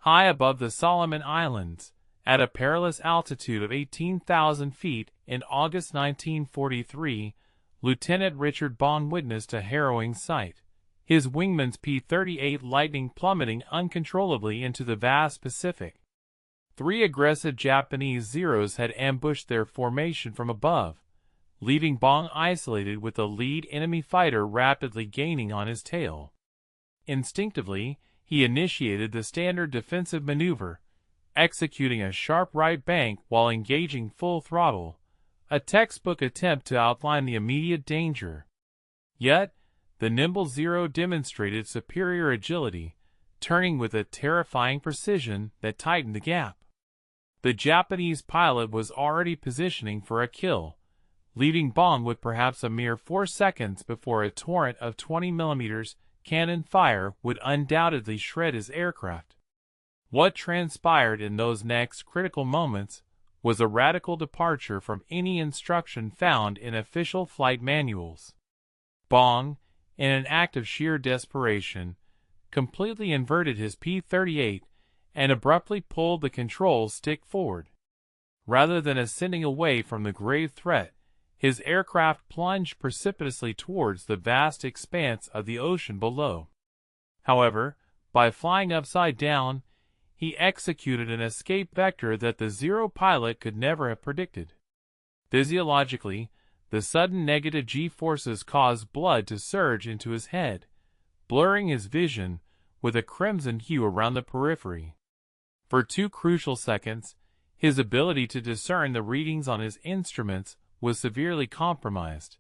high above the Solomon Islands, at a perilous altitude of 18,000 feet in August 1943, Lieutenant Richard Bong witnessed a harrowing sight. His wingman's P-38 Lightning plummeting uncontrollably into the vast Pacific. 3 aggressive Japanese Zeros had ambushed their formation from above, leaving Bong isolated with the lead enemy fighter rapidly gaining on his tail. Instinctively, he initiated the standard defensive maneuver, executing a sharp right bank while engaging full throttle, a textbook attempt to outline the immediate danger. Yet, the nimble Zero demonstrated superior agility, turning with a terrifying precision that tightened the gap. The Japanese pilot was already positioning for a kill, leaving Bong with perhaps a mere 4 seconds before a torrent of 20mm cannon fire would undoubtedly shred his aircraft. What transpired in those next critical moments was a radical departure from any instruction found in official flight manuals. Bong, in an act of sheer desperation, completely inverted his P-38 and abruptly pulled the control stick forward. Rather than ascending away from the grave threat, his aircraft plunged precipitously towards the vast expanse of the ocean below. However, by flying upside down, he executed an escape vector that the Zero pilot could never have predicted. Physiologically, the sudden negative G-forces caused blood to surge into his head, blurring his vision with a crimson hue around the periphery. For 2 crucial seconds, his ability to discern the readings on his instruments was severely compromised.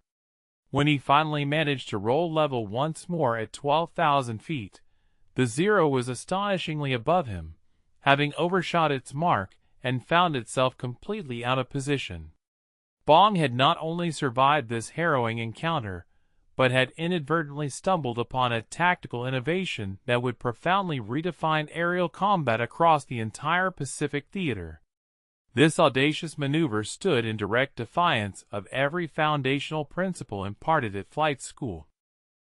When he finally managed to roll level once more at 12,000 feet, the Zero was astonishingly above him, having overshot its mark and found itself completely out of position. Bong had not only survived this harrowing encounter, but had inadvertently stumbled upon a tactical innovation that would profoundly redefine aerial combat across the entire Pacific theater. This audacious maneuver stood in direct defiance of every foundational principle imparted at flight school.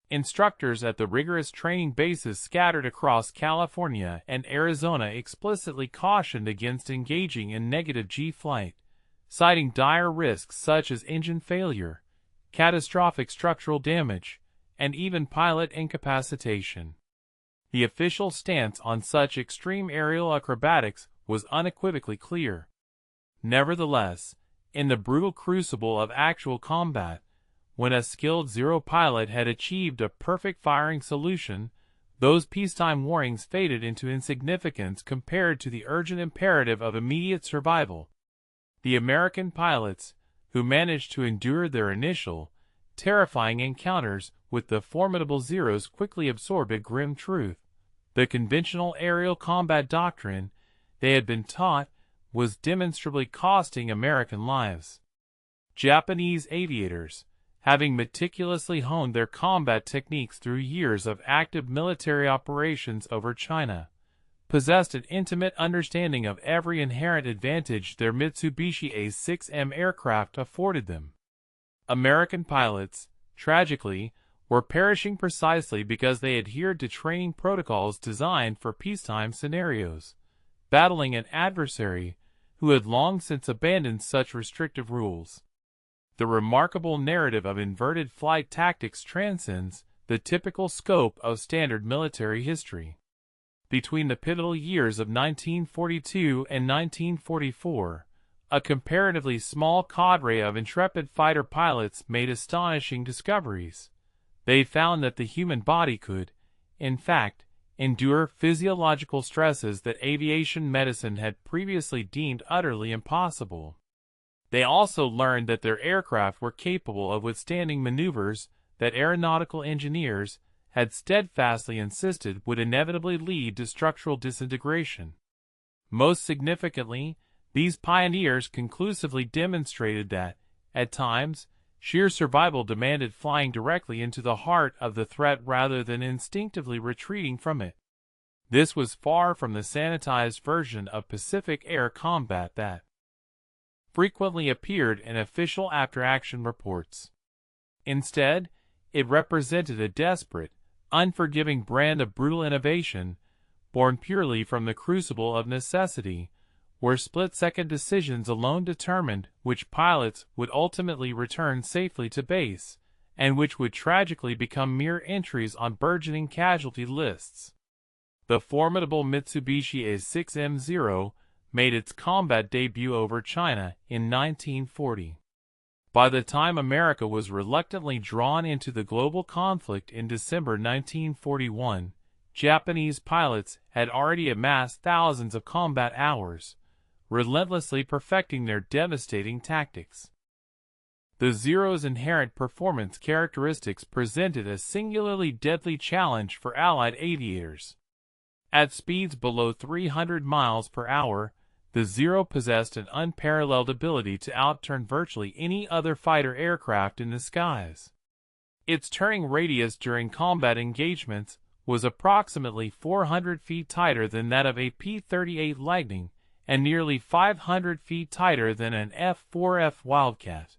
Instructors at the rigorous training bases scattered across California and Arizona explicitly cautioned against engaging in negative G flight, citing dire risks such as engine failure, catastrophic structural damage, and even pilot incapacitation. The official stance on such extreme aerial acrobatics was unequivocally clear. Nevertheless, in the brutal crucible of actual combat, when a skilled Zero pilot had achieved a perfect firing solution, those peacetime warnings faded into insignificance compared to the urgent imperative of immediate survival. The American pilots, who managed to endure their initial, terrifying encounters with the formidable Zeros, quickly absorbed a grim truth. The conventional aerial combat doctrine they had been taught was demonstrably costing American lives. Japanese aviators, having meticulously honed their combat techniques through years of active military operations over China, possessed an intimate understanding of every inherent advantage their Mitsubishi A-6M aircraft afforded them. American pilots, tragically, were perishing precisely because they adhered to training protocols designed for peacetime scenarios, battling an adversary who had long since abandoned such restrictive rules. The remarkable narrative of inverted flight tactics transcends the typical scope of standard military history. Between the pivotal years of 1942 and 1944, a comparatively small cadre of intrepid fighter pilots made astonishing discoveries. They found that the human body could, in fact, endure physiological stresses that aviation medicine had previously deemed utterly impossible. They also learned that their aircraft were capable of withstanding maneuvers that aeronautical engineers had steadfastly insisted would inevitably lead to structural disintegration. Most significantly, these pioneers conclusively demonstrated that, at times, sheer survival demanded flying directly into the heart of the threat rather than instinctively retreating from it. This was far from the sanitized version of Pacific air combat that frequently appeared in official after-action reports. Instead, it represented a desperate, unforgiving brand of brutal innovation, born purely from the crucible of necessity, where split-second decisions alone determined which pilots would ultimately return safely to base, and which would tragically become mere entries on burgeoning casualty lists. The formidable Mitsubishi A6M0 made its combat debut over China in 1940. By the time America was reluctantly drawn into the global conflict in December 1941, Japanese pilots had already amassed thousands of combat hours, relentlessly perfecting their devastating tactics. The Zero's inherent performance characteristics presented a singularly deadly challenge for Allied aviators. At speeds below 300 miles per hour, the Zero possessed an unparalleled ability to outturn virtually any other fighter aircraft in the skies. Its turning radius during combat engagements was approximately 400 feet tighter than that of a P-38 Lightning and nearly 500 feet tighter than an F-4F Wildcat.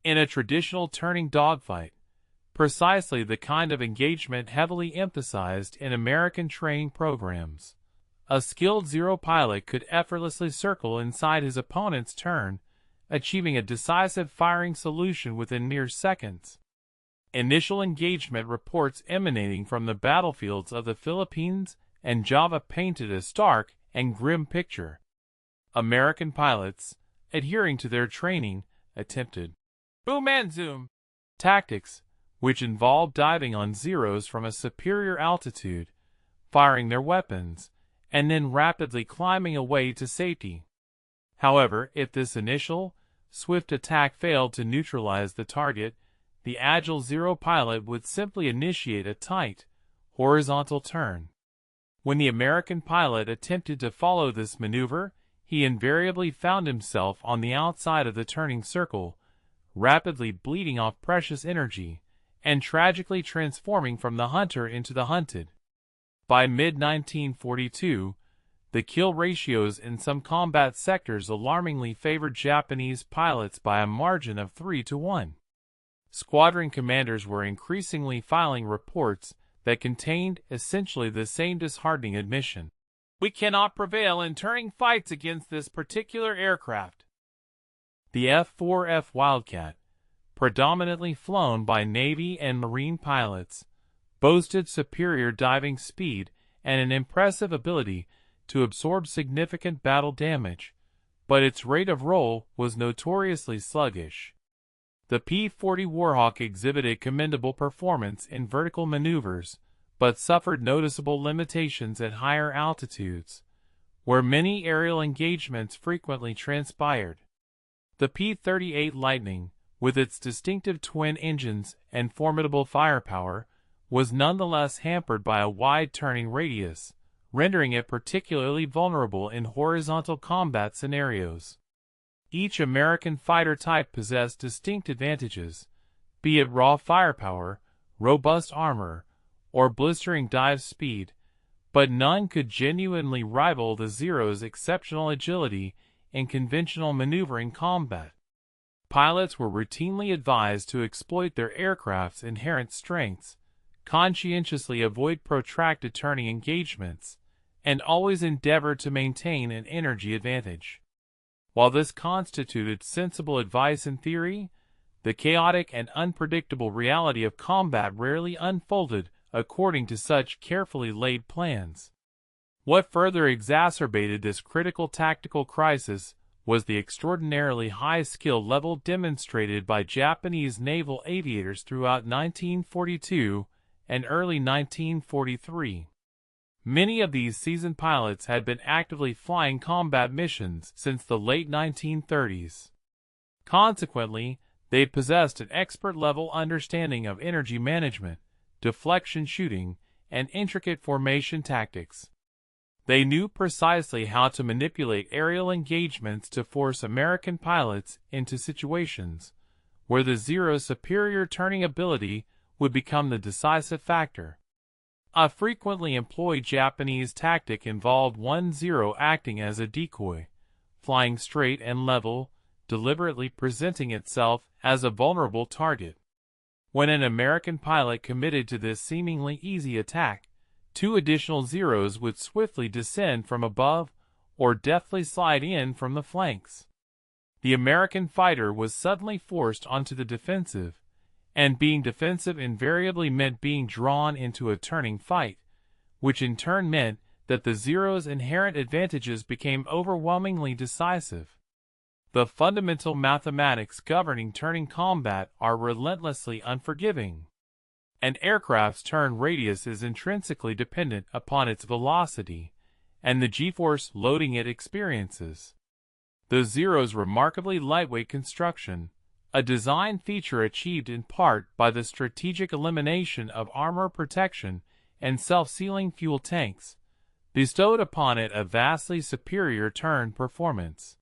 In a traditional turning dogfight, precisely the kind of engagement heavily emphasized in American training programs, a skilled Zero pilot could effortlessly circle inside his opponent's turn, achieving a decisive firing solution within mere seconds. Initial engagement reports emanating from the battlefields of the Philippines and Java painted a stark and grim picture. American pilots, adhering to their training, attempted boom and zoom tactics, which involved diving on Zeros from a superior altitude, firing their weapons, and then rapidly climbing away to safety. However, if this initial, swift attack failed to neutralize the target, the agile Zero pilot would simply initiate a tight, horizontal turn. When the American pilot attempted to follow this maneuver, he invariably found himself on the outside of the turning circle, rapidly bleeding off precious energy, and tragically transforming from the hunter into the hunted. By mid-1942, the kill ratios in some combat sectors alarmingly favored Japanese pilots by a margin of 3-1. Squadron commanders were increasingly filing reports that contained essentially the same disheartening admission: "We cannot prevail in turning fights against this particular aircraft." The F-4F Wildcat, predominantly flown by Navy and Marine pilots, boasted superior diving speed and an impressive ability to absorb significant battle damage, but its rate of roll was notoriously sluggish. The P-40 Warhawk exhibited commendable performance in vertical maneuvers, but suffered noticeable limitations at higher altitudes, where many aerial engagements frequently transpired. The P-38 Lightning, with its distinctive twin engines and formidable firepower, was nonetheless hampered by a wide turning radius, rendering it particularly vulnerable in horizontal combat scenarios. Each American fighter type possessed distinct advantages, be it raw firepower, robust armor, or blistering dive speed, but none could genuinely rival the Zero's exceptional agility in conventional maneuvering combat. Pilots were routinely advised to exploit their aircraft's inherent strengths, conscientiously avoid protracted turning engagements, and always endeavor to maintain an energy advantage. While this constituted sensible advice in theory, the chaotic and unpredictable reality of combat rarely unfolded according to such carefully laid plans. What further exacerbated this critical tactical crisis was the extraordinarily high skill level demonstrated by Japanese naval aviators throughout 1942 and early 1943. Many of these seasoned pilots had been actively flying combat missions since the late 1930s. Consequently, they possessed an expert-level understanding of energy management, deflection shooting, and intricate formation tactics. They knew precisely how to manipulate aerial engagements to force American pilots into situations where the Zero's superior turning ability would become the decisive factor. A frequently employed Japanese tactic involved one Zero acting as a decoy, flying straight and level, deliberately presenting itself as a vulnerable target. When an American pilot committed to this seemingly easy attack, 2 additional Zeros would swiftly descend from above or deftly slide in from the flanks. The American fighter was suddenly forced onto the defensive, and being defensive invariably meant being drawn into a turning fight, which in turn meant that the Zero's inherent advantages became overwhelmingly decisive. The fundamental mathematics governing turning combat are relentlessly unforgiving. An aircraft's turn radius is intrinsically dependent upon its velocity and the g-force loading it experiences. The Zero's remarkably lightweight construction, a design feature achieved in part by the strategic elimination of armor protection and self-sealing fuel tanks, bestowed upon it a vastly superior turn performance.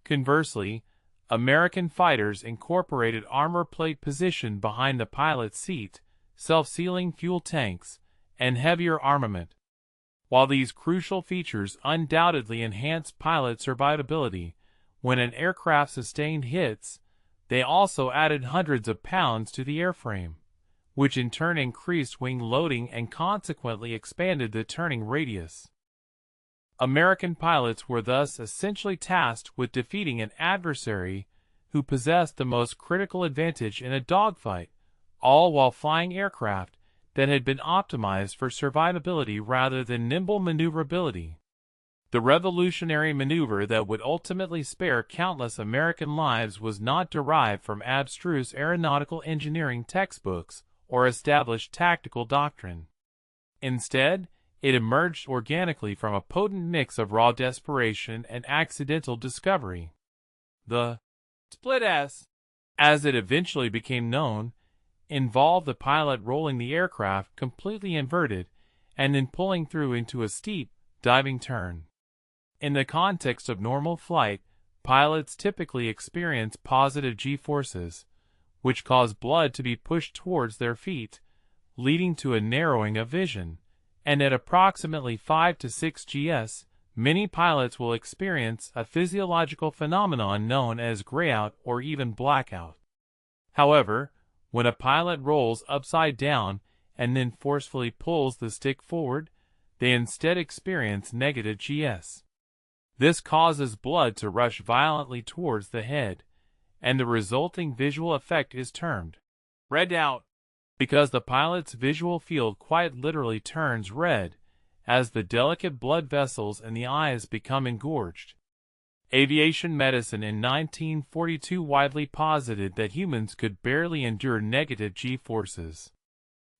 Conversely, American fighters incorporated armor plate position behind the pilot's seat, self-sealing fuel tanks, and heavier armament. While these crucial features undoubtedly enhance pilot survivability when an aircraft sustained hits, they also added hundreds of pounds to the airframe, which in turn increased wing loading and consequently expanded the turning radius. American pilots were thus essentially tasked with defeating an adversary who possessed the most critical advantage in a dogfight, all while flying aircraft that had been optimized for survivability rather than nimble maneuverability. The revolutionary maneuver that would ultimately spare countless American lives was not derived from abstruse aeronautical engineering textbooks or established tactical doctrine. Instead, it emerged organically from a potent mix of raw desperation and accidental discovery. The split S, as it eventually became known, involved the pilot rolling the aircraft completely inverted and then pulling through into a steep, diving turn. In the context of normal flight, pilots typically experience positive g-forces, which cause blood to be pushed towards their feet, leading to a narrowing of vision, and at approximately 5 to 6 gs, many pilots will experience a physiological phenomenon known as grayout or even blackout. However, when a pilot rolls upside down and then forcefully pulls the stick forward, they instead experience negative gs. This causes blood to rush violently towards the head, and the resulting visual effect is termed red out, because the pilot's visual field quite literally turns red as the delicate blood vessels in the eyes become engorged. Aviation medicine in 1942 widely posited that humans could barely endure negative g-forces.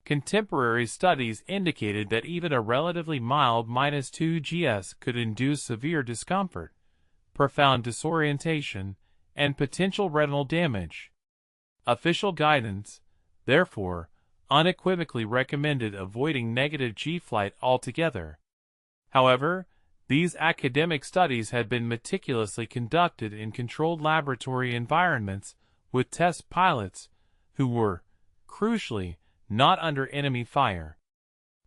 Contemporary studies indicated that even a relatively mild -2 gs could induce severe discomfort, profound disorientation, and potential retinal damage. Official guidance, therefore, unequivocally recommended avoiding negative g-flight altogether. However, these academic studies had been meticulously conducted in controlled laboratory environments with test pilots who were, crucially, not under enemy fire.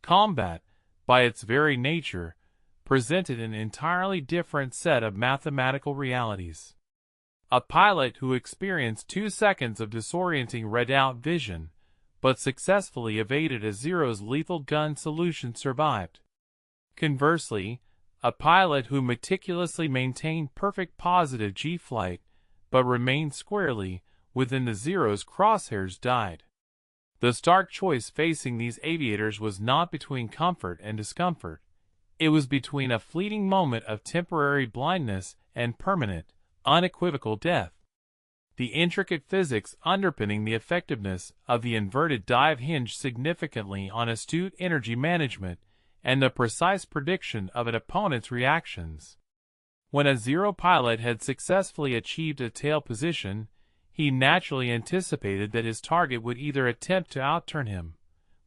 Combat, by its very nature, presented an entirely different set of mathematical realities. A pilot who experienced 2 seconds of disorienting red-out vision, but successfully evaded a Zero's lethal gun solution survived. Conversely, a pilot who meticulously maintained perfect positive g-flight, but remained squarely within the Zero's crosshairs died. The stark choice facing these aviators was not between comfort and discomfort. It was between a fleeting moment of temporary blindness and permanent, unequivocal death. The intricate physics underpinning the effectiveness of the inverted dive hinged significantly on astute energy management and the precise prediction of an opponent's reactions. When a Zero pilot had successfully achieved a tail position, he naturally anticipated that his target would either attempt to outturn him,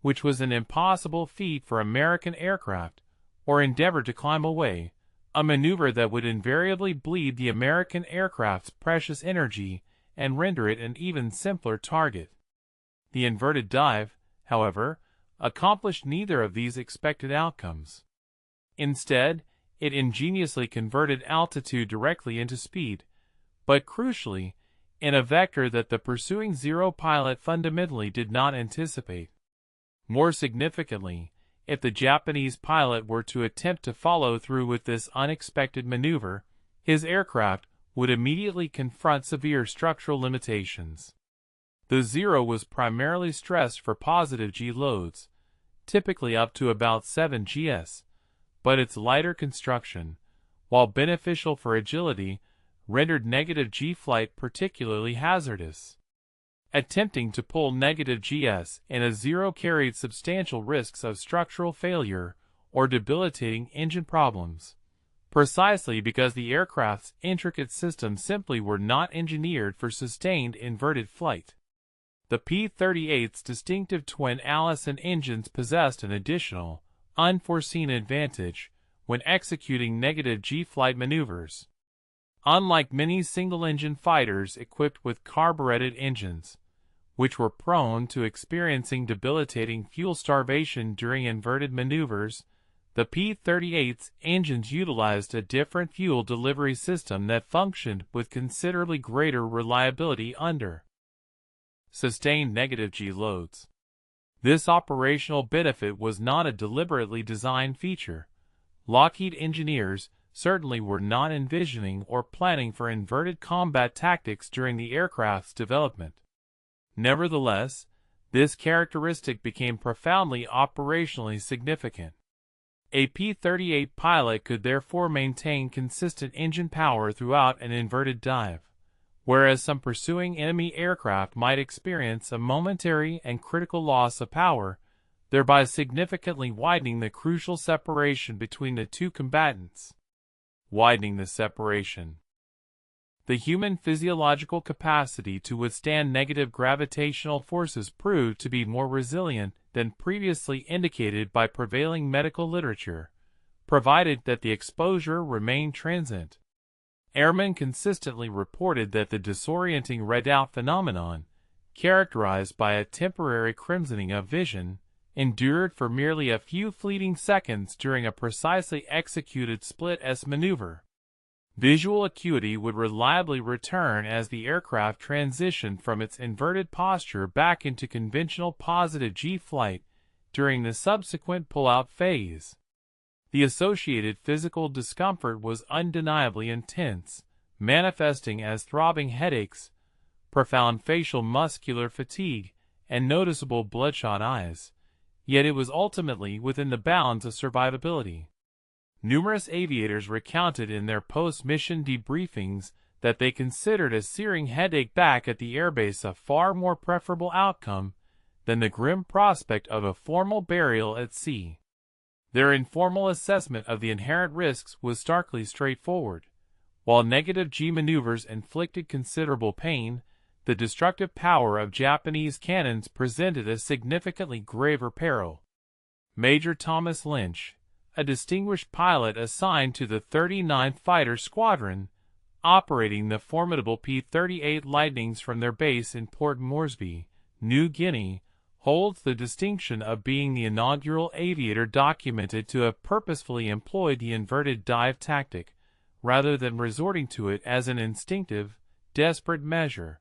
which was an impossible feat for American aircraft, or endeavor to climb away, a maneuver that would invariably bleed the American aircraft's precious energy and render it an even simpler target. The inverted dive, however, accomplished neither of these expected outcomes. Instead, it ingeniously converted altitude directly into speed, but crucially, in a vector that the pursuing Zero pilot fundamentally did not anticipate. More significantly, if the Japanese pilot were to attempt to follow through with this unexpected maneuver, his aircraft would immediately confront severe structural limitations. The Zero was primarily stressed for positive G loads, typically up to about 7 gs, but its lighter construction, while beneficial for agility, rendered negative G flight particularly hazardous. Attempting to pull negative GS in a Zero carried substantial risks of structural failure or debilitating engine problems, precisely because the aircraft's intricate systems simply were not engineered for sustained inverted flight. The P-38's distinctive twin Allison engines possessed an additional, unforeseen advantage when executing negative G flight maneuvers. Unlike many single-engine fighters equipped with carbureted engines, which were prone to experiencing debilitating fuel starvation during inverted maneuvers, the P-38's engines utilized a different fuel delivery system that functioned with considerably greater reliability under sustained negative G loads. This operational benefit was not a deliberately designed feature. Lockheed engineers certainly were not envisioning or planning for inverted combat tactics during the aircraft's development. Nevertheless, this characteristic became profoundly operationally significant. A P-38 pilot could therefore maintain consistent engine power throughout an inverted dive, whereas some pursuing enemy aircraft might experience a momentary and critical loss of power, thereby significantly widening the crucial separation between the two combatants. Widening the separation. The human physiological capacity to withstand negative gravitational forces proved to be more resilient than previously indicated by prevailing medical literature, provided that the exposure remained transient. Airmen consistently reported that the disorienting redout phenomenon, characterized by a temporary crimsoning of vision, endured for merely a few fleeting seconds during a precisely executed split-S maneuver. Visual acuity would reliably return as the aircraft transitioned from its inverted posture back into conventional positive G flight during the subsequent pull-out phase. The associated physical discomfort was undeniably intense, manifesting as throbbing headaches, profound facial muscular fatigue, and noticeable bloodshot eyes, yet it was ultimately within the bounds of survivability. Numerous aviators recounted in their post-mission debriefings that they considered a searing headache back at the airbase a far more preferable outcome than the grim prospect of a formal burial at sea. Their informal assessment of the inherent risks was starkly straightforward. While negative G maneuvers inflicted considerable pain, the destructive power of Japanese cannons presented a significantly graver peril. Major Thomas Lynch, a distinguished pilot assigned to the 39th Fighter Squadron, operating the formidable P-38 Lightnings from their base in Port Moresby, New Guinea, holds the distinction of being the inaugural aviator documented to have purposefully employed the inverted dive tactic, rather than resorting to it as an instinctive, desperate measure.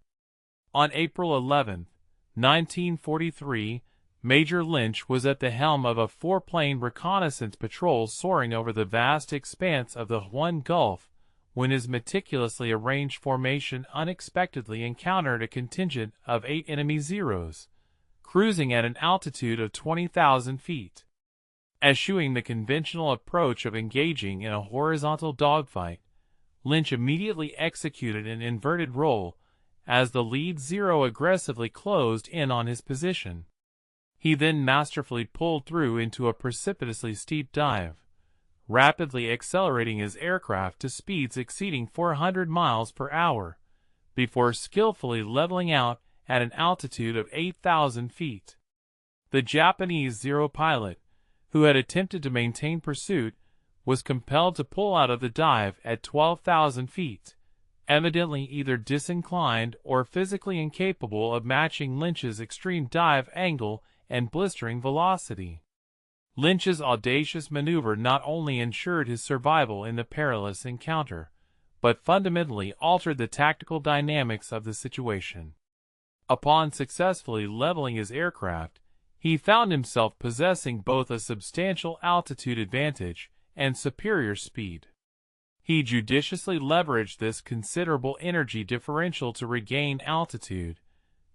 On April 11, 1943, Major Lynch was at the helm of a four-plane reconnaissance patrol soaring over the vast expanse of the Huon Gulf when his meticulously arranged formation unexpectedly encountered a contingent of 8 enemy Zeros, cruising at an altitude of 20,000 feet. Eschewing the conventional approach of engaging in a horizontal dogfight, Lynch immediately executed an inverted roll as the lead Zero aggressively closed in on his position. He then masterfully pulled through into a precipitously steep dive, rapidly accelerating his aircraft to speeds exceeding 400 miles per hour, before skillfully leveling out at an altitude of 8,000 feet. The Japanese Zero pilot, who had attempted to maintain pursuit, was compelled to pull out of the dive at 12,000 feet, evidently either disinclined or physically incapable of matching Lynch's extreme dive angle and blistering velocity. Lynch's audacious maneuver not only ensured his survival in the perilous encounter, but fundamentally altered the tactical dynamics of the situation. Upon successfully leveling his aircraft, he found himself possessing both a substantial altitude advantage and superior speed. He judiciously leveraged this considerable energy differential to regain altitude,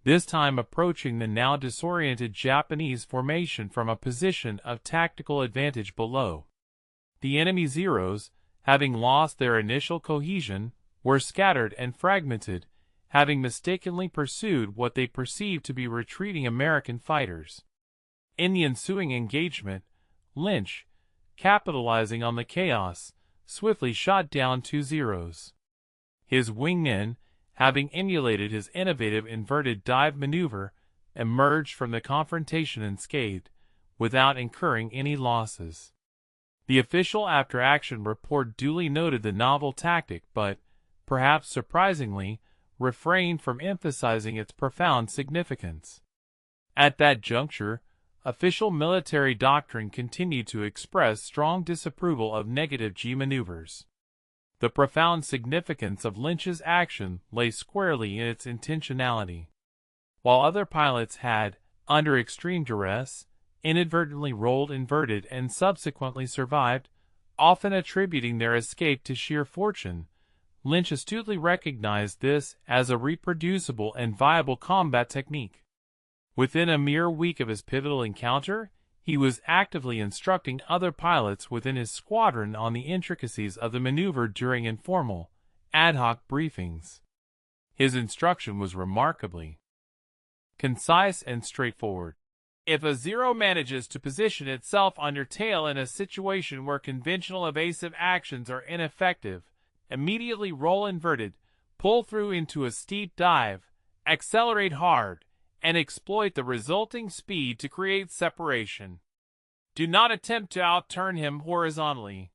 this time approaching the now disoriented Japanese formation from a position of tactical advantage below. The enemy Zeros, having lost their initial cohesion, were scattered and fragmented, having mistakenly pursued what they perceived to be retreating American fighters. In the ensuing engagement, Lynch, capitalizing on the chaos, swiftly shot down 2 Zeros. His wingmen, having emulated his innovative inverted dive maneuver, emerged from the confrontation unscathed, without incurring any losses. The official after-action report duly noted the novel tactic but, perhaps surprisingly, refrained from emphasizing its profound significance. At that juncture, official military doctrine continued to express strong disapproval of negative G maneuvers. The profound significance of Lynch's action lay squarely in its intentionality. While other pilots had, under extreme duress, inadvertently rolled inverted and subsequently survived, often attributing their escape to sheer fortune, Lynch astutely recognized this as a reproducible and viable combat technique. Within a mere week of his pivotal encounter, he was actively instructing other pilots within his squadron on the intricacies of the maneuver during informal, ad hoc briefings. His instruction was remarkably concise and straightforward. If a Zero manages to position itself on your tail in a situation where conventional evasive actions are ineffective, immediately roll inverted, pull through into a steep dive, accelerate hard, and exploit the resulting speed to create separation. Do not attempt to outturn him horizontally.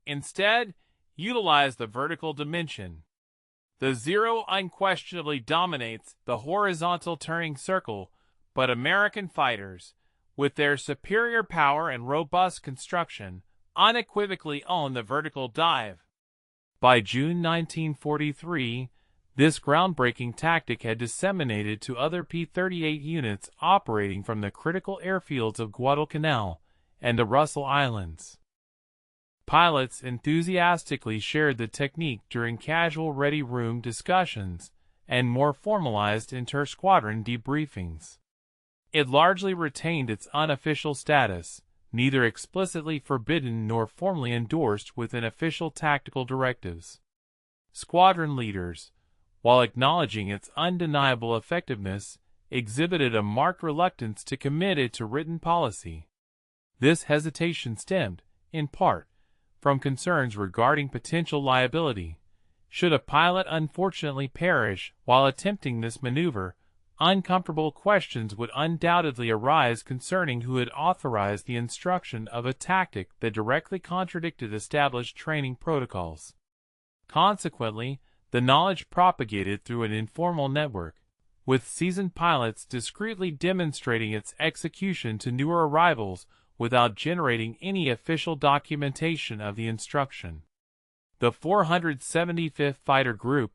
Instead, utilize the vertical dimension. The Zero unquestionably dominates the horizontal turning circle, but American fighters, with their superior power and robust construction, unequivocally own the vertical dive. By June 1943, this groundbreaking tactic had disseminated to other P-38 units operating from the critical airfields of Guadalcanal and the Russell Islands. Pilots enthusiastically shared the technique during casual ready room discussions and more formalized inter-squadron debriefings. It largely retained its unofficial status, neither explicitly forbidden nor formally endorsed within official tactical directives. Squadron leaders, while acknowledging its undeniable effectiveness, exhibited a marked reluctance to commit it to written policy. This hesitation stemmed, in part, from concerns regarding potential liability. Should a pilot unfortunately perish while attempting this maneuver, uncomfortable questions would undoubtedly arise concerning who had authorized the instruction of a tactic that directly contradicted established training protocols. Consequently, the knowledge propagated through an informal network, with seasoned pilots discreetly demonstrating its execution to newer arrivals without generating any official documentation of the instruction. The 475th Fighter Group,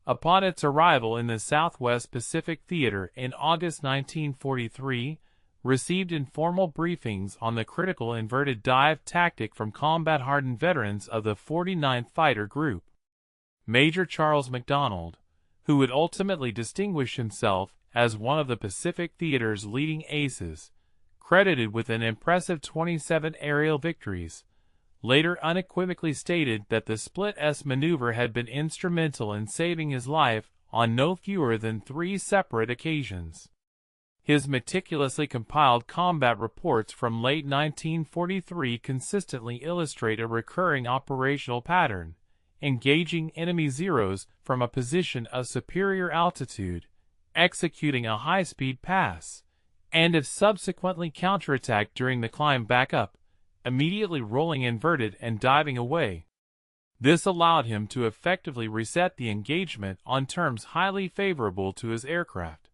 upon its arrival in the Southwest Pacific Theater in August 1943, received informal briefings on the critical inverted dive tactic from combat-hardened veterans of the 49th Fighter Group. Major Charles MacDonald, who would ultimately distinguish himself as one of the Pacific Theater's leading aces, credited with an impressive 27 aerial victories, later unequivocally stated that the split-S maneuver had been instrumental in saving his life on no fewer than 3 separate occasions. His meticulously compiled combat reports from late 1943 consistently illustrate a recurring operational pattern, engaging enemy Zeros from a position of superior altitude, executing a high-speed pass, and if subsequently counterattacked during the climb back up, immediately rolling inverted and diving away. This allowed him to effectively reset the engagement on terms highly favorable to his aircraft.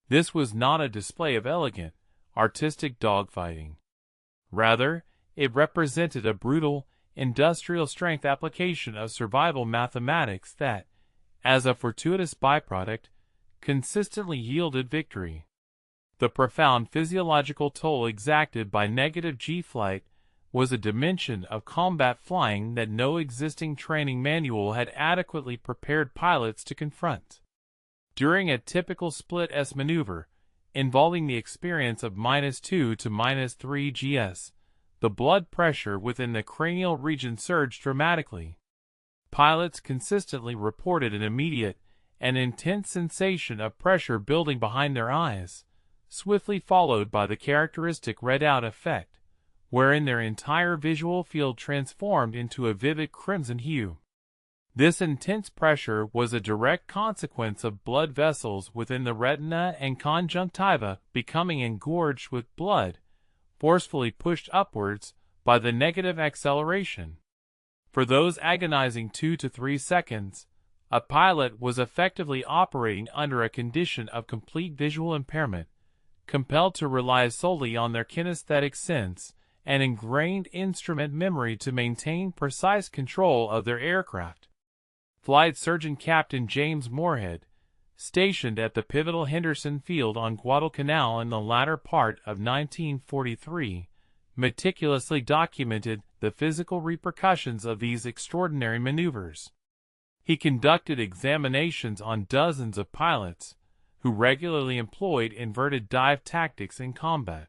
This was not a display of elegant, artistic dogfighting. Rather, it represented a brutal, industrial-strength application of survival mathematics that, as a fortuitous byproduct, consistently yielded victory. The profound physiological toll exacted by negative G flight was a dimension of combat flying that no existing training manual had adequately prepared pilots to confront. During a typical split S maneuver, involving the experience of -2 to -3 gs, the blood pressure within the cranial region surged dramatically. Pilots consistently reported an immediate and intense sensation of pressure building behind their eyes, swiftly followed by the characteristic red-out effect, wherein their entire visual field transformed into a vivid crimson hue. This intense pressure was a direct consequence of blood vessels within the retina and conjunctiva becoming engorged with blood, forcefully pushed upwards by the negative acceleration. For those agonizing 2 to 3 seconds, a pilot was effectively operating under a condition of complete visual impairment, compelled to rely solely on their kinesthetic sense and ingrained instrument memory to maintain precise control of their aircraft. Flight Surgeon Captain James Moorhead, stationed at the pivotal Henderson Field on Guadalcanal in the latter part of 1943, meticulously documented the physical repercussions of these extraordinary maneuvers. He conducted examinations on dozens of pilots who regularly employed inverted dive tactics in combat.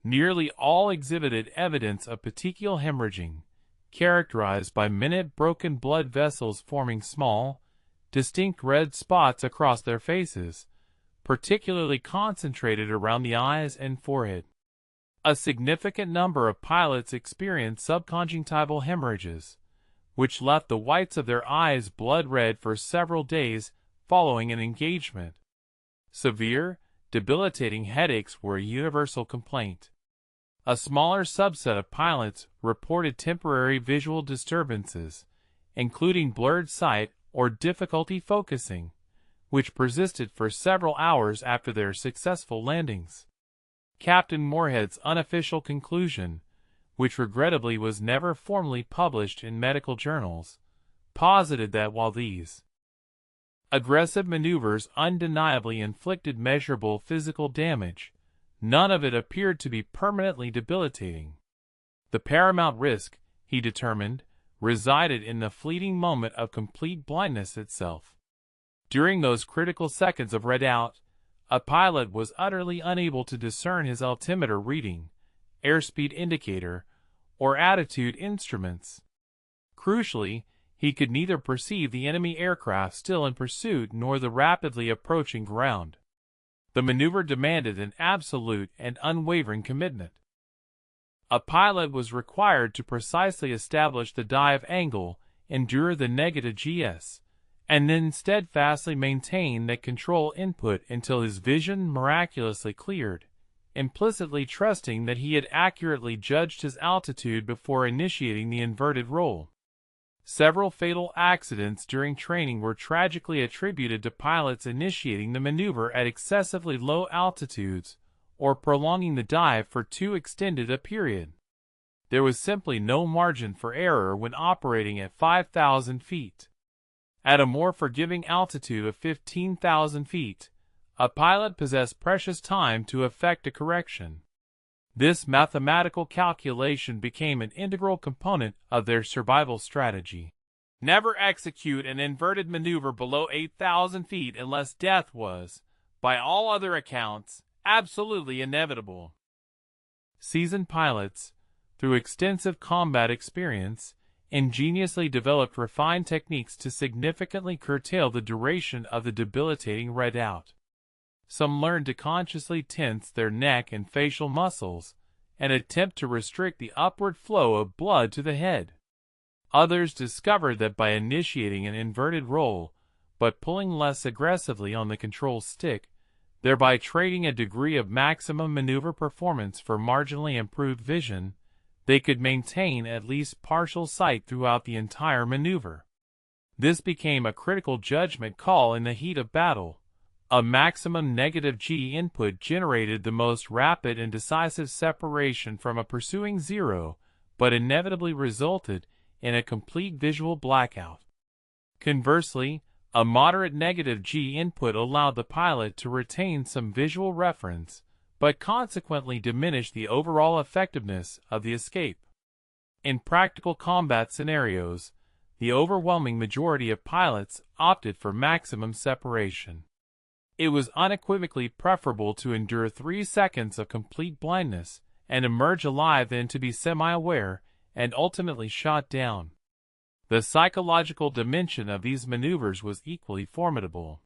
Nearly all exhibited evidence of petechial hemorrhaging, characterized by minute broken blood vessels forming small, distinct red spots across their faces, particularly concentrated around the eyes and forehead. A significant number of pilots experienced subconjunctival hemorrhages, which left the whites of their eyes blood red for several days following an engagement. Severe, debilitating headaches were a universal complaint. A smaller subset of pilots reported temporary visual disturbances, including blurred sight or difficulty focusing, which persisted for several hours after their successful landings. Captain Moorhead's unofficial conclusion, which regrettably was never formally published in medical journals, posited that while these aggressive maneuvers undeniably inflicted measurable physical damage, none of it appeared to be permanently debilitating. The paramount risk, he determined, resided in the fleeting moment of complete blindness itself. During those critical seconds of red-out, a pilot was utterly unable to discern his altimeter reading, airspeed indicator, or attitude instruments. Crucially, he could neither perceive the enemy aircraft still in pursuit nor the rapidly approaching ground. The maneuver demanded an absolute and unwavering commitment. A pilot was required to precisely establish the dive angle, endure the negative GS, and then steadfastly maintain that control input until his vision miraculously cleared, implicitly trusting that he had accurately judged his altitude before initiating the inverted roll. Several fatal accidents during training were tragically attributed to pilots initiating the maneuver at excessively low altitudes or prolonging the dive for too extended a period. There was simply no margin for error when operating at 5,000 feet. At a more forgiving altitude of 15,000 feet, a pilot possessed precious time to effect a correction. This mathematical calculation became an integral component of their survival strategy. Never execute an inverted maneuver below 8,000 feet unless death was, by all other accounts, absolutely inevitable. Seasoned pilots, through extensive combat experience, ingeniously developed refined techniques to significantly curtail the duration of the debilitating red-out. Some learned to consciously tense their neck and facial muscles and attempt to restrict the upward flow of blood to the head. Others discovered that by initiating an inverted roll, but pulling less aggressively on the control stick, thereby trading a degree of maximum maneuver performance for marginally improved vision, they could maintain at least partial sight throughout the entire maneuver. This became a critical judgment call in the heat of battle. A maximum negative G input generated the most rapid and decisive separation from a pursuing zero, but inevitably resulted in a complete visual blackout. Conversely, a moderate negative G input allowed the pilot to retain some visual reference, but consequently diminished the overall effectiveness of the escape. In practical combat scenarios, the overwhelming majority of pilots opted for maximum separation. It was unequivocally preferable to endure 3 seconds of complete blindness and emerge alive than to be semi-aware and ultimately shot down. The psychological dimension of these maneuvers was equally formidable.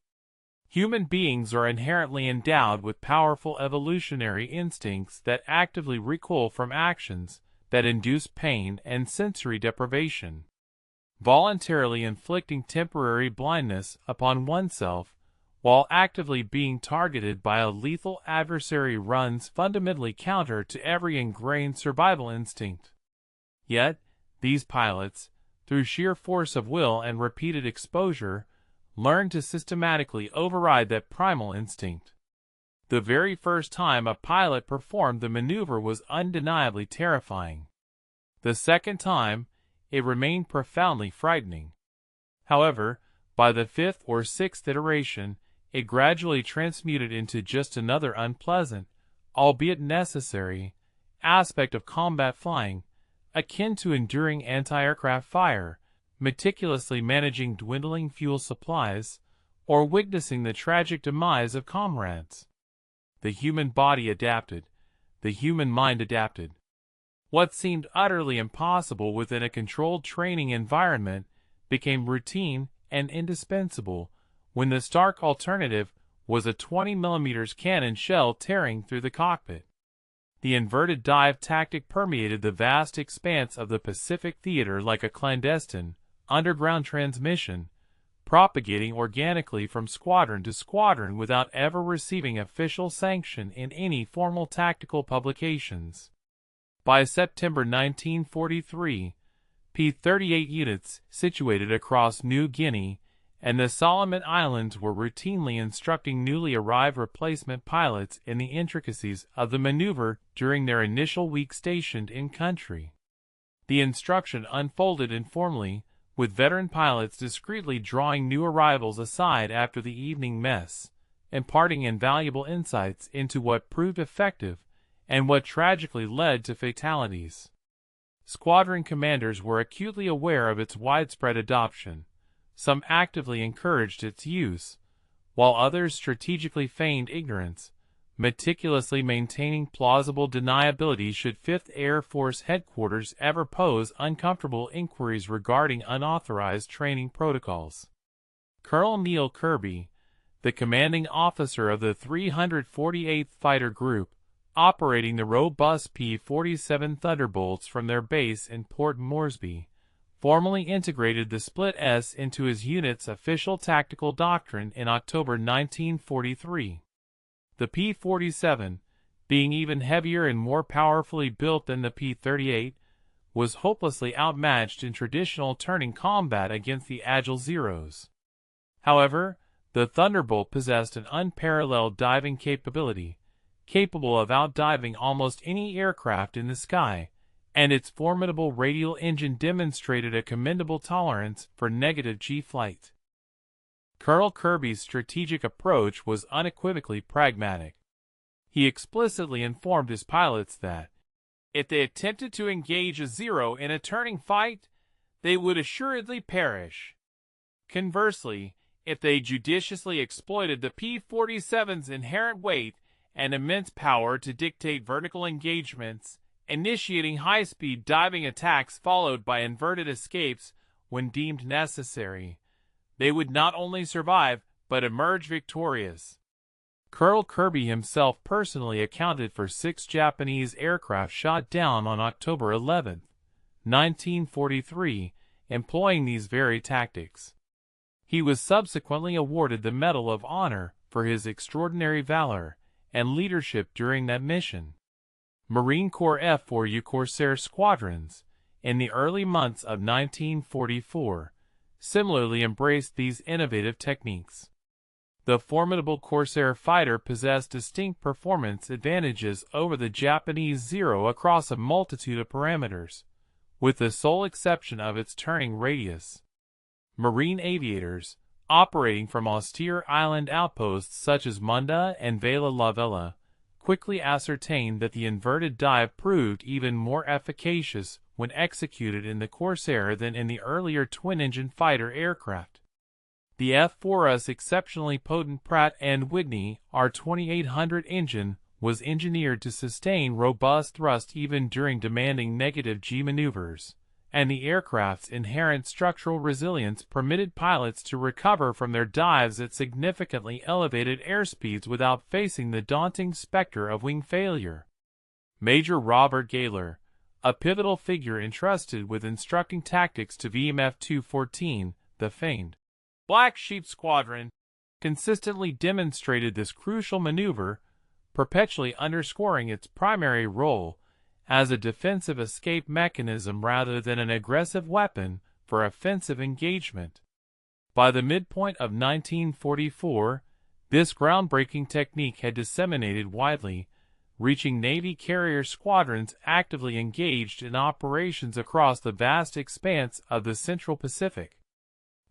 Human beings are inherently endowed with powerful evolutionary instincts that actively recoil from actions that induce pain and sensory deprivation. Voluntarily inflicting temporary blindness upon oneself while actively being targeted by a lethal adversary runs fundamentally counter to every ingrained survival instinct. Yet, these pilots, through sheer force of will and repeated exposure, learned to systematically override that primal instinct. The very first time a pilot performed the maneuver was undeniably terrifying. The second time, it remained profoundly frightening. However, by the 5th or 6th iteration, it gradually transmuted into just another unpleasant, albeit necessary, aspect of combat flying, akin to enduring anti-aircraft fire, meticulously managing dwindling fuel supplies, or witnessing the tragic demise of comrades. The human body adapted. The human mind adapted. What seemed utterly impossible within a controlled training environment became routine and indispensable when the stark alternative was a 20mm cannon shell tearing through the cockpit. The inverted dive tactic permeated the vast expanse of the Pacific theater like a clandestine, underground transmission, propagating organically from squadron to squadron without ever receiving official sanction in any formal tactical publications. By September 1943, P-38 units situated across New Guinea and the Solomon Islands were routinely instructing newly arrived replacement pilots in the intricacies of the maneuver during their initial week stationed in country. The instruction unfolded informally, with veteran pilots discreetly drawing new arrivals aside after the evening mess, imparting invaluable insights into what proved effective and what tragically led to fatalities. Squadron commanders were acutely aware of its widespread adoption. Some actively encouraged its use, while others strategically feigned ignorance, meticulously maintaining plausible deniability should 5th Air Force Headquarters ever pose uncomfortable inquiries regarding unauthorized training protocols. Colonel Neil Kirby, the commanding officer of the 348th Fighter Group, operating the robust P-47 Thunderbolts from their base in Port Moresby, formally integrated the Split S into his unit's official tactical doctrine in October 1943. The P-47, being even heavier and more powerfully built than the P-38, was hopelessly outmatched in traditional turning combat against the agile Zeros. However, the Thunderbolt possessed an unparalleled diving capability, capable of outdiving almost any aircraft in the sky, and its formidable radial engine demonstrated a commendable tolerance for negative G-flight. Colonel Kirby's strategic approach was unequivocally pragmatic. He explicitly informed his pilots that, if they attempted to engage a Zero in a turning fight, they would assuredly perish. Conversely, if they judiciously exploited the P-47's inherent weight and immense power to dictate vertical engagements, initiating high-speed diving attacks followed by inverted escapes when deemed necessary, they would not only survive but emerge victorious. Colonel Kirby himself personally accounted for 6 Japanese aircraft shot down on October 11, 1943, employing these very tactics. He was subsequently awarded the Medal of Honor for his extraordinary valor and leadership during that mission. Marine Corps F-4U Corsair squadrons, in the early months of 1944, similarly embraced these innovative techniques. The formidable Corsair fighter possessed distinct performance advantages over the Japanese Zero across a multitude of parameters, with the sole exception of its turning radius. Marine aviators, operating from austere island outposts such as Munda and Vela la Vela, quickly ascertained that the inverted dive proved even more efficacious when executed in the Corsair than in the earlier twin-engine fighter aircraft. The F-4's exceptionally potent Pratt & Whitney R2800 engine was engineered to sustain robust thrust even during demanding negative G maneuvers, and the aircraft's inherent structural resilience permitted pilots to recover from their dives at significantly elevated airspeeds without facing the daunting specter of wing failure. Major Robert Gaylor, a pivotal figure entrusted with instructing tactics to VMF 214, the famed Black Sheep Squadron, consistently demonstrated this crucial maneuver, perpetually underscoring its primary role as a defensive escape mechanism rather than an aggressive weapon for offensive engagement. By the midpoint of 1944, this groundbreaking technique had disseminated widely, reaching Navy carrier squadrons actively engaged in operations across the vast expanse of the Central Pacific.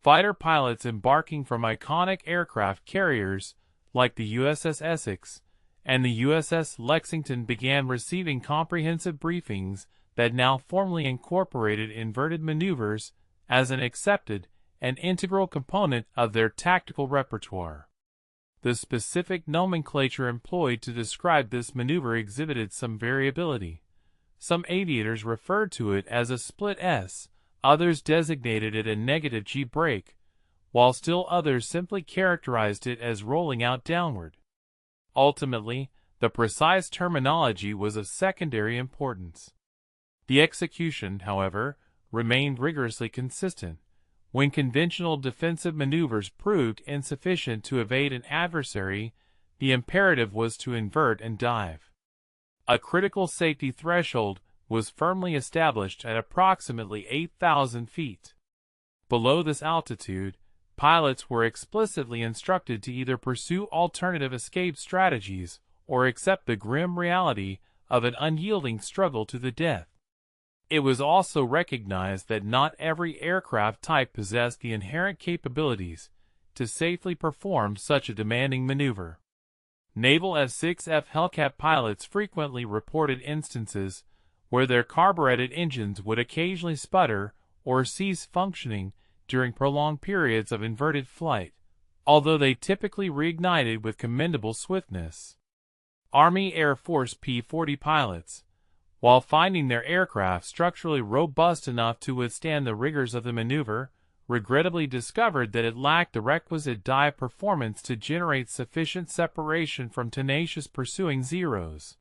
Fighter pilots embarking from iconic aircraft carriers like the USS Essex and the USS Lexington began receiving comprehensive briefings that now formally incorporated inverted maneuvers as an accepted and integral component of their tactical repertoire. The specific nomenclature employed to describe this maneuver exhibited some variability. Some aviators referred to it as a split S, others designated it a negative G break, while still others simply characterized it as rolling out downward. Ultimately, the precise terminology was of secondary importance. The execution, however, remained rigorously consistent. When conventional defensive maneuvers proved insufficient to evade an adversary, the imperative was to invert and dive. A critical safety threshold was firmly established at approximately 8,000 feet. Below this altitude, pilots were explicitly instructed to either pursue alternative escape strategies or accept the grim reality of an unyielding struggle to the death. It was also recognized that not every aircraft type possessed the inherent capabilities to safely perform such a demanding maneuver. Naval F-6F Hellcat pilots frequently reported instances where their carbureted engines would occasionally sputter or cease functioning during prolonged periods of inverted flight, although they typically reignited with commendable swiftness. Army Air Force P-40 pilots, while finding their aircraft structurally robust enough to withstand the rigors of the maneuver, regrettably discovered that it lacked the requisite dive performance to generate sufficient separation from tenacious pursuing Zeros.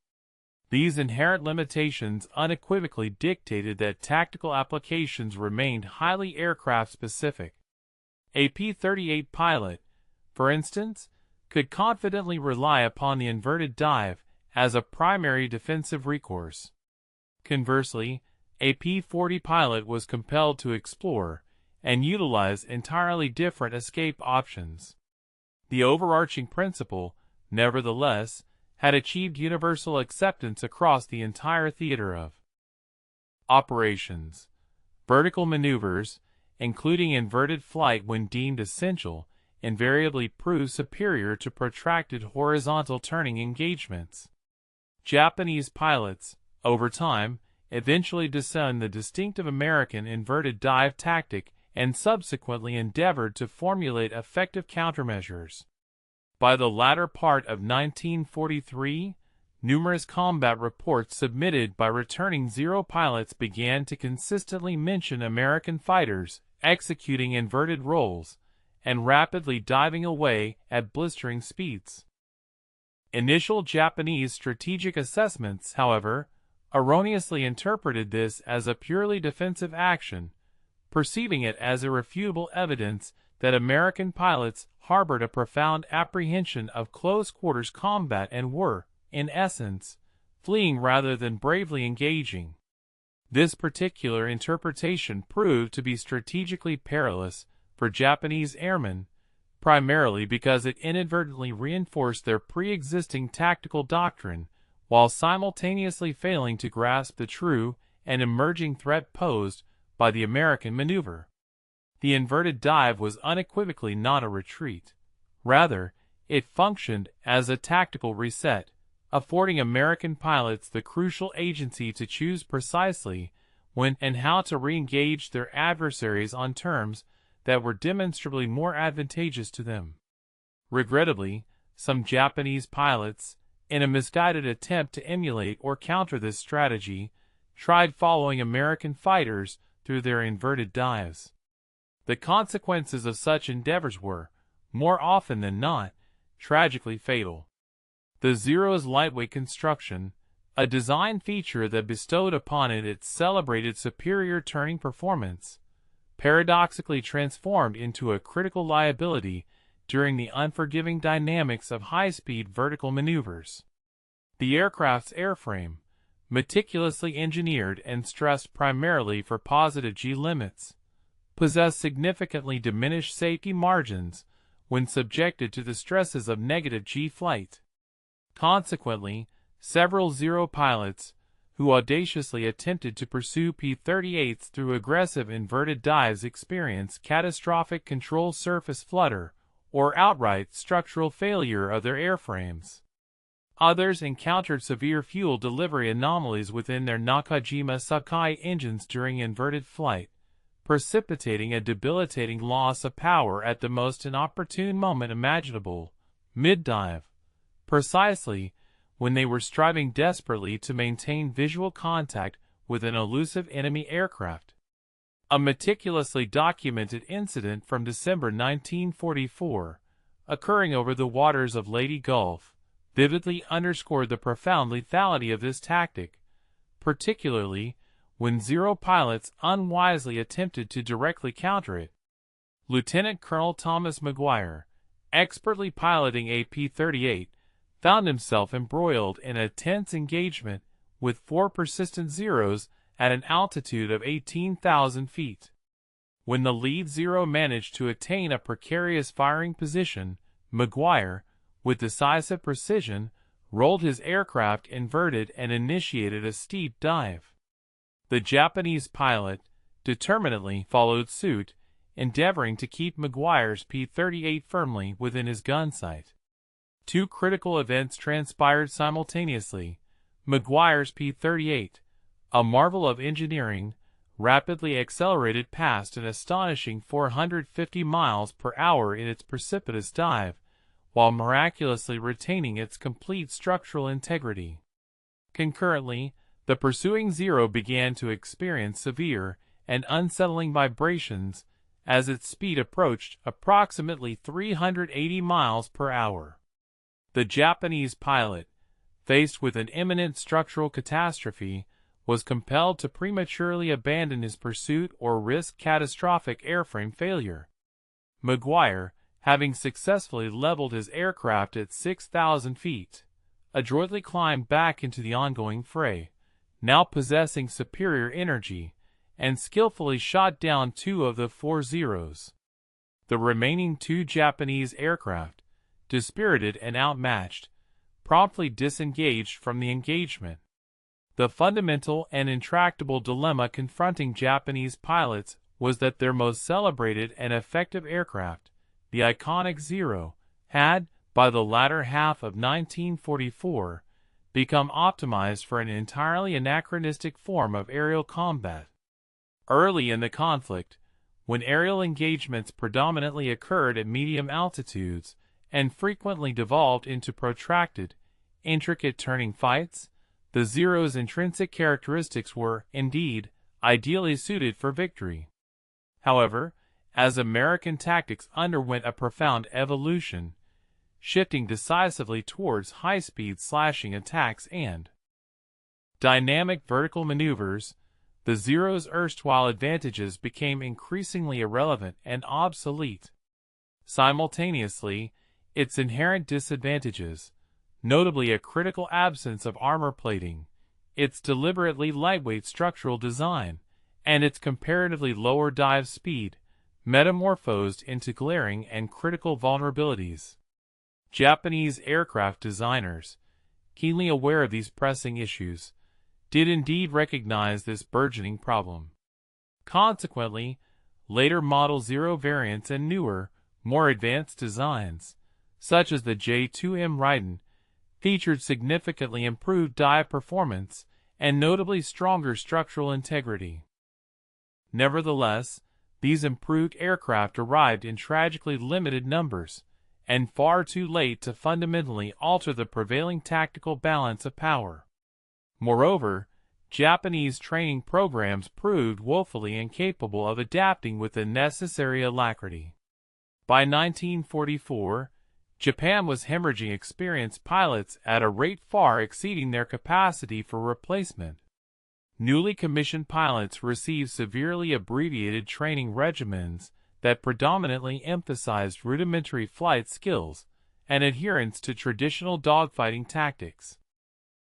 These inherent limitations unequivocally dictated that tactical applications remained highly aircraft-specific. A P-38 pilot, for instance, could confidently rely upon the inverted dive as a primary defensive recourse. Conversely, a P-40 pilot was compelled to explore and utilize entirely different escape options. The overarching principle, nevertheless, had achieved universal acceptance across the entire theater of operations. Vertical maneuvers, including inverted flight when deemed essential, invariably prove superior to protracted horizontal turning engagements. Japanese pilots, over time, eventually discerned the distinctive American inverted dive tactic and subsequently endeavored to formulate effective countermeasures. By the latter part of 1943, numerous combat reports submitted by returning Zero pilots began to consistently mention American fighters executing inverted rolls and rapidly diving away at blistering speeds. Initial Japanese strategic assessments, however, erroneously interpreted this as a purely defensive action, perceiving it as irrefutable evidence that American pilots harbored a profound apprehension of close-quarters combat and were, in essence, fleeing rather than bravely engaging. This particular interpretation proved to be strategically perilous for Japanese airmen, primarily because it inadvertently reinforced their pre-existing tactical doctrine, while simultaneously failing to grasp the true and emerging threat posed by the American maneuver. The inverted dive was unequivocally not a retreat. Rather, it functioned as a tactical reset, affording American pilots the crucial agency to choose precisely when and how to re-engage their adversaries on terms that were demonstrably more advantageous to them. Regrettably, some Japanese pilots, in a misguided attempt to emulate or counter this strategy, tried following American fighters through their inverted dives. The consequences of such endeavors were, more often than not, tragically fatal. The Zero's lightweight construction, a design feature that bestowed upon it its celebrated superior turning performance, paradoxically transformed into a critical liability during the unforgiving dynamics of high-speed vertical maneuvers. The aircraft's airframe, meticulously engineered and stressed primarily for positive G limits, possessed significantly diminished safety margins when subjected to the stresses of negative G flight. Consequently, several Zero pilots, who audaciously attempted to pursue P-38s through aggressive inverted dives experienced catastrophic control surface flutter or outright structural failure of their airframes. Others encountered severe fuel delivery anomalies within their Nakajima Sakai engines during inverted flight, precipitating a debilitating loss of power at the most inopportune moment imaginable, mid-dive, precisely when they were striving desperately to maintain visual contact with an elusive enemy aircraft. A meticulously documented incident from December 1944, occurring over the waters of Leyte Gulf, vividly underscored the profound lethality of this tactic, particularly when Zero pilots unwisely attempted to directly counter it. Lieutenant Colonel Thomas McGuire, expertly piloting a P-38, found himself embroiled in a tense engagement with 4 persistent Zeros at an altitude of 18,000 feet. When the lead Zero managed to attain a precarious firing position, McGuire, with decisive precision, rolled his aircraft inverted and initiated a steep dive. The Japanese pilot determinedly followed suit, endeavoring to keep McGuire's P-38 firmly within his gun sight. 2 critical events transpired simultaneously. McGuire's P-38, a marvel of engineering, rapidly accelerated past an astonishing 450 miles per hour in its precipitous dive, while miraculously retaining its complete structural integrity. Concurrently, the pursuing Zero began to experience severe and unsettling vibrations as its speed approached approximately 380 miles per hour. The Japanese pilot, faced with an imminent structural catastrophe, was compelled to prematurely abandon his pursuit or risk catastrophic airframe failure. McGuire, having successfully leveled his aircraft at 6,000 feet, adroitly climbed back into the ongoing fray, now possessing superior energy, and skillfully shot down 2 of the 4 Zeros. The remaining 2 Japanese aircraft, dispirited and outmatched, promptly disengaged from the engagement. The fundamental and intractable dilemma confronting Japanese pilots was that their most celebrated and effective aircraft, the iconic Zero, had, by the latter half of 1944, become optimized for an entirely anachronistic form of aerial combat. Early in the conflict, when aerial engagements predominantly occurred at medium altitudes and frequently devolved into protracted, intricate turning fights, the Zero's intrinsic characteristics were, indeed, ideally suited for victory. However, as American tactics underwent a profound evolution, shifting decisively towards high-speed slashing attacks and dynamic vertical maneuvers, the Zero's erstwhile advantages became increasingly irrelevant and obsolete. Simultaneously, its inherent disadvantages, notably a critical absence of armor plating, its deliberately lightweight structural design, and its comparatively lower dive speed, metamorphosed into glaring and critical vulnerabilities. Japanese aircraft designers, keenly aware of these pressing issues, did indeed recognize this burgeoning problem. Consequently, later Model Zero variants and newer, more advanced designs, such as the J2M Raiden, featured significantly improved dive performance and notably stronger structural integrity. Nevertheless, these improved aircraft arrived in tragically limited numbers, and far too late to fundamentally alter the prevailing tactical balance of power. Moreover, Japanese training programs proved woefully incapable of adapting with the necessary alacrity. By 1944, Japan was hemorrhaging experienced pilots at a rate far exceeding their capacity for replacement. Newly commissioned pilots received severely abbreviated training regimens that predominantly emphasized rudimentary flight skills and adherence to traditional dogfighting tactics.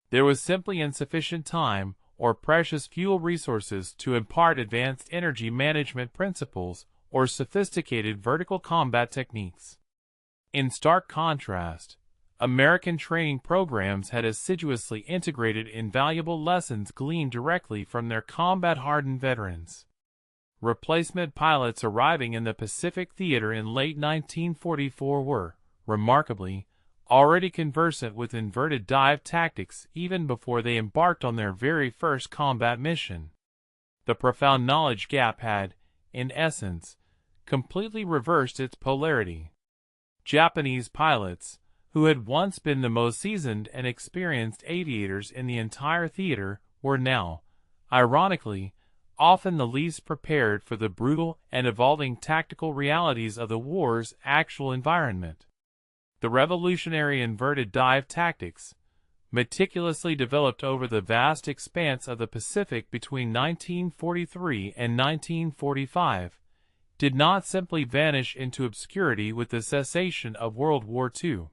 There was simply insufficient time or precious fuel resources to impart advanced energy management principles or sophisticated vertical combat techniques. In stark contrast, American training programs had assiduously integrated invaluable lessons gleaned directly from their combat-hardened veterans. Replacement pilots arriving in the Pacific Theater in late 1944 were, remarkably, already conversant with inverted dive tactics even before they embarked on their very first combat mission. The profound knowledge gap had, in essence, completely reversed its polarity. Japanese pilots, who had once been the most seasoned and experienced aviators in the entire theater, were now, ironically, often the least prepared for the brutal and evolving tactical realities of the war's actual environment. The revolutionary inverted dive tactics, meticulously developed over the vast expanse of the Pacific between 1943 and 1945, did not simply vanish into obscurity with the cessation of World War II.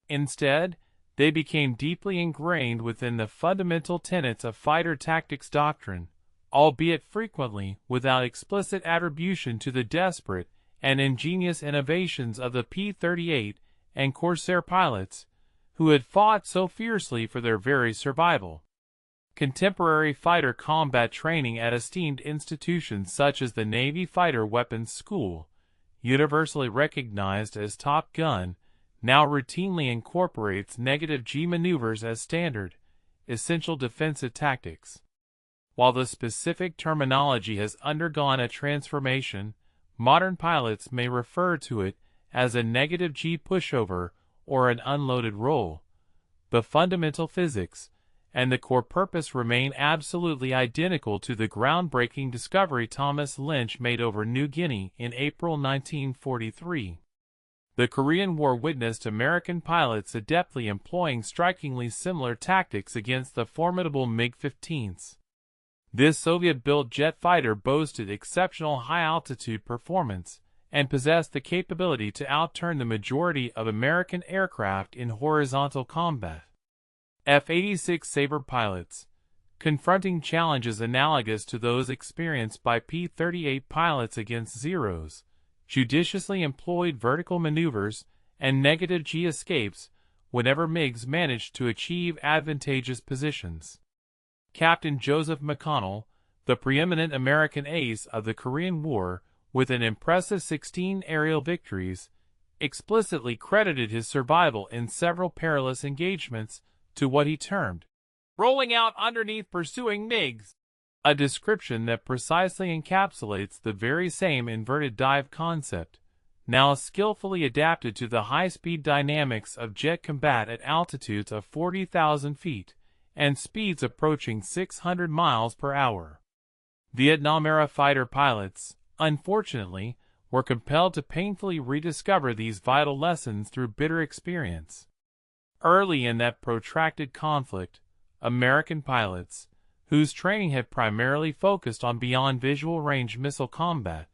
Instead, they became deeply ingrained within the fundamental tenets of fighter tactics doctrine, albeit frequently without explicit attribution to the desperate and ingenious innovations of the P-38 and Corsair pilots, who had fought so fiercely for their very survival. Contemporary fighter combat training at esteemed institutions such as the Navy Fighter Weapons School, universally recognized as Top Gun, now routinely incorporates negative G maneuvers as standard, essential defensive tactics. While the specific terminology has undergone a transformation, modern pilots may refer to it as a negative G pushover or an unloaded roll. The fundamental physics and the core purpose remain absolutely identical to the groundbreaking discovery Thomas Lynch made over New Guinea in April 1943. The Korean War witnessed American pilots adeptly employing strikingly similar tactics against the formidable MiG-15s. This Soviet-built jet fighter boasted exceptional high-altitude performance and possessed the capability to outturn the majority of American aircraft in horizontal combat. F-86 Sabre pilots, confronting challenges analogous to those experienced by P-38 pilots against Zeros, judiciously employed vertical maneuvers and negative G escapes whenever MiGs managed to achieve advantageous positions. Captain Joseph McConnell, the preeminent American ace of the Korean War, with an impressive 16 aerial victories, explicitly credited his survival in several perilous engagements to what he termed rolling out underneath pursuing MiGs, a description that precisely encapsulates the very same inverted dive concept, now skillfully adapted to the high-speed dynamics of jet combat at altitudes of 40,000 feet and speeds approaching 600 miles per hour. Vietnam-era fighter pilots, unfortunately, were compelled to painfully rediscover these vital lessons through bitter experience. Early in that protracted conflict, American pilots, whose training had primarily focused on beyond visual range missile combat,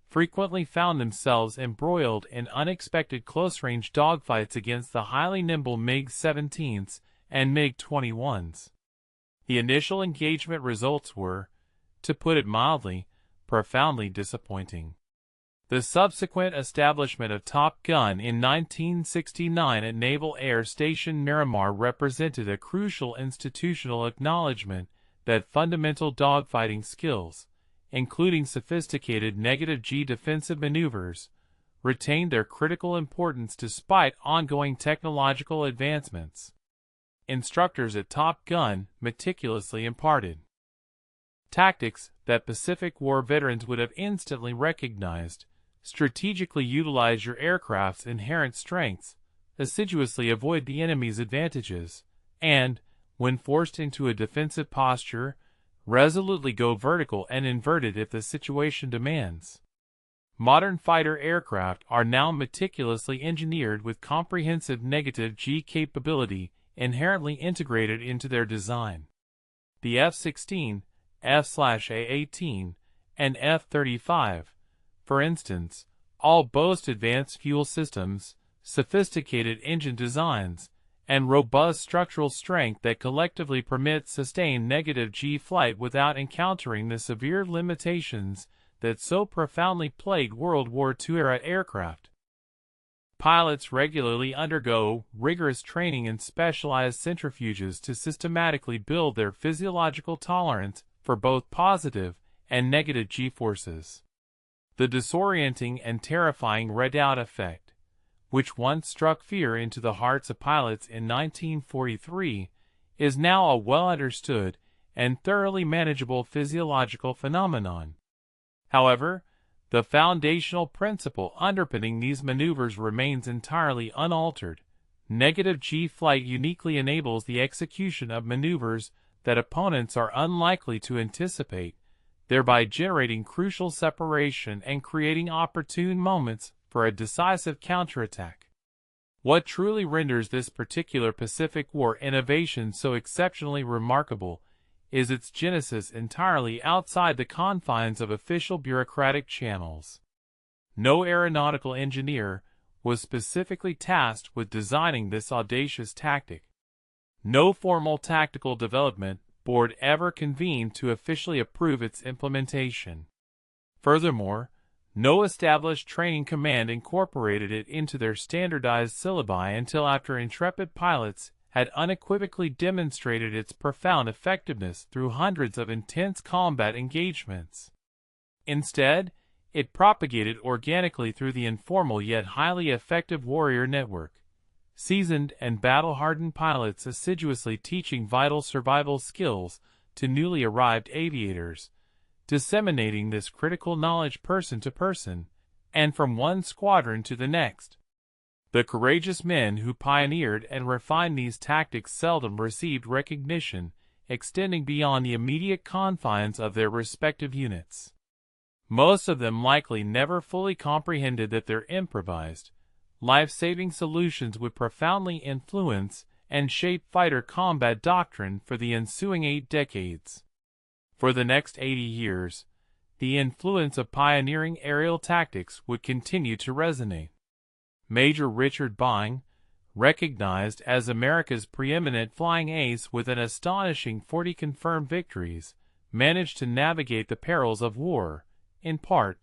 frequently found themselves embroiled in unexpected close-range dogfights against the highly nimble MiG-17s and MiG-21s. The initial engagement results were, to put it mildly, profoundly disappointing. The subsequent establishment of Top Gun in 1969 at Naval Air Station Miramar represented a crucial institutional acknowledgement that fundamental dogfighting skills, including sophisticated negative G defensive maneuvers, retained their critical importance despite ongoing technological advancements. instructors at Top Gun meticulously imparted. Tactics that Pacific War veterans would have instantly recognized: strategically utilize your aircraft's inherent strengths, assiduously avoid the enemy's advantages, and, when forced into a defensive posture, resolutely go vertical and inverted if the situation demands. Modern fighter aircraft are now meticulously engineered with comprehensive negative G capability inherently integrated into their design. The F-16, F/A-18, and F-35, for instance, all boast advanced fuel systems, sophisticated engine designs, and robust structural strength that collectively permit sustained negative G flight without encountering the severe limitations that so profoundly plagued World War II-era aircraft. Pilots regularly undergo rigorous training in specialized centrifuges to systematically build their physiological tolerance for both positive and negative G-forces. The disorienting and terrifying redoubt effect, which once struck fear into the hearts of pilots in 1943, is now a well-understood and thoroughly manageable physiological phenomenon. However, the foundational principle underpinning these maneuvers remains entirely unaltered. Negative G flight uniquely enables the execution of maneuvers that opponents are unlikely to anticipate, thereby generating crucial separation and creating opportune moments for a decisive counterattack. What truly renders this particular Pacific War innovation so exceptionally remarkable is its genesis entirely outside the confines of official bureaucratic channels. No aeronautical engineer was specifically tasked with designing this audacious tactic. No formal tactical development board ever convened to officially approve its implementation. Furthermore, no established training command incorporated it into their standardized syllabi until after intrepid pilots had unequivocally demonstrated its profound effectiveness through hundreds of intense combat engagements. Instead, it propagated organically through the informal yet highly effective warrior network, seasoned and battle-hardened pilots assiduously teaching vital survival skills to newly arrived aviators, disseminating this critical knowledge person to person, and from one squadron to the next. The courageous men who pioneered and refined these tactics seldom received recognition extending beyond the immediate confines of their respective units. Most of them likely never fully comprehended that their improvised, life-saving solutions would profoundly influence and shape fighter combat doctrine for the ensuing 8 decades. For the next 80 years, the influence of pioneering aerial tactics would continue to resonate. Major Richard Byng, recognized as America's preeminent flying ace with an astonishing 40 confirmed victories, managed to navigate the perils of war, in part,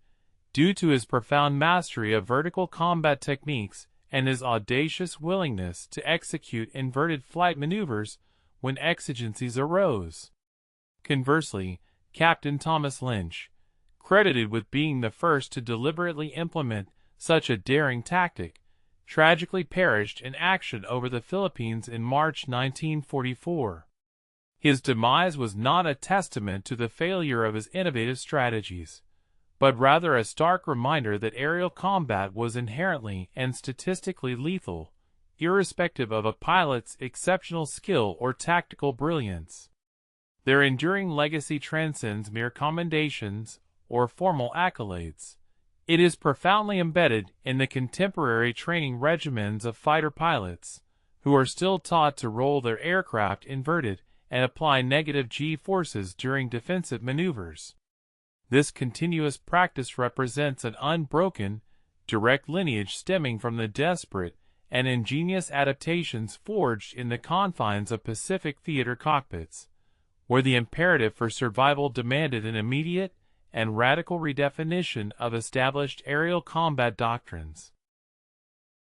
due to his profound mastery of vertical combat techniques and his audacious willingness to execute inverted flight maneuvers when exigencies arose. Conversely, Captain Thomas Lynch, credited with being the first to deliberately implement such a daring tactic, tragically perished in action over the Philippines in March 1944. His demise was not a testament to the failure of his innovative strategies, but rather a stark reminder that aerial combat was inherently and statistically lethal, irrespective of a pilot's exceptional skill or tactical brilliance. Their enduring legacy transcends mere commendations or formal accolades. It is profoundly embedded in the contemporary training regimens of fighter pilots, who are still taught to roll their aircraft inverted and apply negative G forces during defensive maneuvers. This continuous practice represents an unbroken, direct lineage stemming from the desperate and ingenious adaptations forged in the confines of Pacific theater cockpits, where the imperative for survival demanded an immediate and radical redefinition of established aerial combat doctrines.